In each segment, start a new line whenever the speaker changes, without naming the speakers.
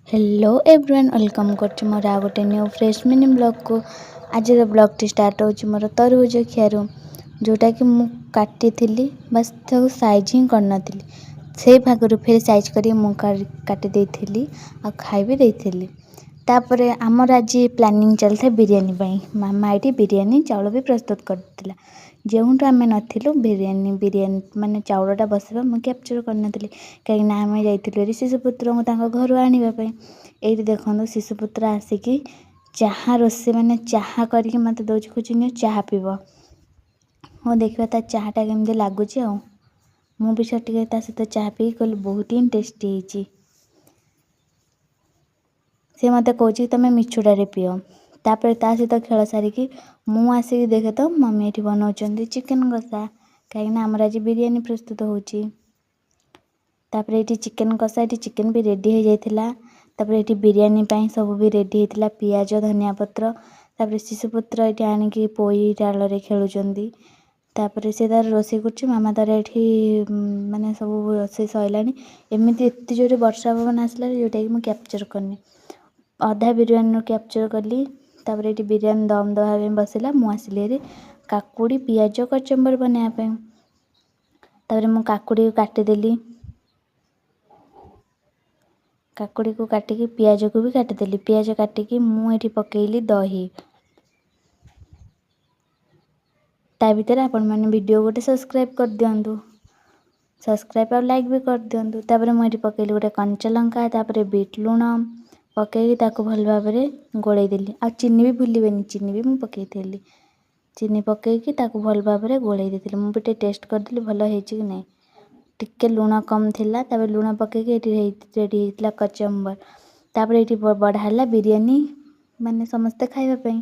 Hello everyone welcome करछु मोर आ गोटे न्यू फ्रेश मिनी ब्लॉग को। आज ब्लॉग टी स्टार्ट होछि मोर तरबुज खियारू जोटा कि मु काटी थिली बस तो साइज ही करना थिली से भागरू फिर साइज करी मु काटी देथिली आ खाइ भी देथिली। तापरे हमर आज प्लानिंग चलथे बिरयानी पई मामा आइटी बिरयानी चावल भी प्रस्तुत करथिला जेउंटू आमे नथिलु बिरयानी माने चाउलटा बसबा मु कैप्चर करनथिली कहीं ना आमे जाइथिलु रे शिशुपुत्र को तांको घर आनिबा पई। एइटी देखंदो शिशुपुत्र आसिकी चाहा रोसे माने चाहा करके मते दोछि कुचिनी चाहा पीबो हो देखबा ता चाहाटा केमदे लागुची आ मु भी छटिके ता सहित चाहा पी कहली बहुत ही टेस्टी हिची। से मते कहूची तमे मिछुडा रे पियो तापर ता सहित खेल सारिकी मु आसिकी देखे तो मम्मी एठी बनाउचंदी चिकन कषा कहीं ना हमर आज बिरयानी प्रस्तुत होची। तापर एठी चिकन कषा एठी चिकन भी रेडी हो जाइथिला तापर एठी बिरयानी पई सब भी रेडी हेतिला पियाज धनिया पत्र तापर शिशुपुत्र एठी आनिकी पोई डाल रे खेलुचंदी तापर से तार रोसे करछि मामा तार एठी माने सब रोसे सइलानी एमिति एत्ते जोरे वर्षा पवन आसला जोटा कि मु कैप्चर करनी आधा बिरयानी कैप्चर कली। तापर एठी बिरयानी दम दवा में बसिला मु आसिले रे काकुड़ी पियाज कचंबर बनाया पे तापर मु काकुड़ी काटी देली काकुड़ी को काटिकी पियाज को भी काटी देली पियाज काटिकी मु एठी पकेइली दही ता भीतर आपण माने वीडियो गोटे सब्सक्राइब कर दियंतु सब्सक्राइब और लाइक भी कर दियंतु। तापर मु एठी पकेइली गोटे कंचा लंका तापर बीट लूण पकेइकी ताको भल भाबरे गोळेइ देली आ चीनी भी भूलिबेनी चीनी भी मु पकेइथेली चीनी पकेइकी ताको भल भाबरे गोळेइ देथिली मु बिटे टेस्ट करदिली भलो हेची कि नै टिके लूण कम थिला तापर लूण पकेइकी एठी रेडी हेतिला कचंबर तापर एठी बढ़ाला बिरयानी माने समस्त खाइबा पई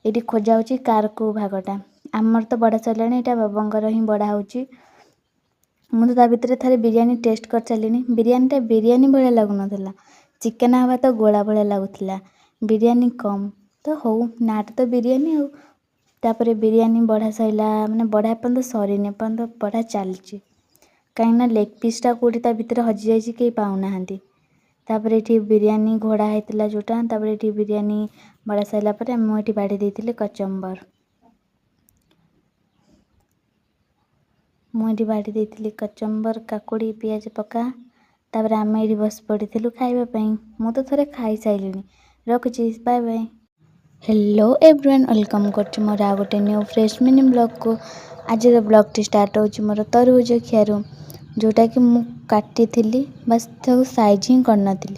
एठी खोजा होची कार को भागटा हमर तो बड़ा सलाणी एटा बाबांकर ही बड़ा होची मु तो ता भितरे थारे बिरयानी टेस्ट कर चलिनी बिरयानी भले लागु नथला चिकन हवा तो गोला भले लागुथला बिरयानी कम तो हो नाट तो बिरयानी हो तापर बिरयानी बढ़ा सइला माने बढ़ा पन सरीने पन बढ़ा चलची कहीं ना लेग पीस कोटी ता भितर हजि जाइछि के पाउना हंती तापर एठी बिरयानी घोड़ा हेतिला जोटा तापर एठी बिरयानी बड़ा सइला परे मु एठी बाडी देथिले कचंबर मु एठी बाडी देथिले कचंबर काकुड़ी पियाज पका तापर आमे एठी बस पड़िथिलु खाइबा पई मु तो थरे खाइ साइलिनी रखुची bye bye. Hello everyone welcome करछु मोर आ गोटे न्यू फ्रेश मिनी ब्लॉग को। आज ब्लॉग टी स्टार्ट होछि मोर तरबुज खियारू जोटा कि मु काटी थिली बस तो साइज ही करना थिली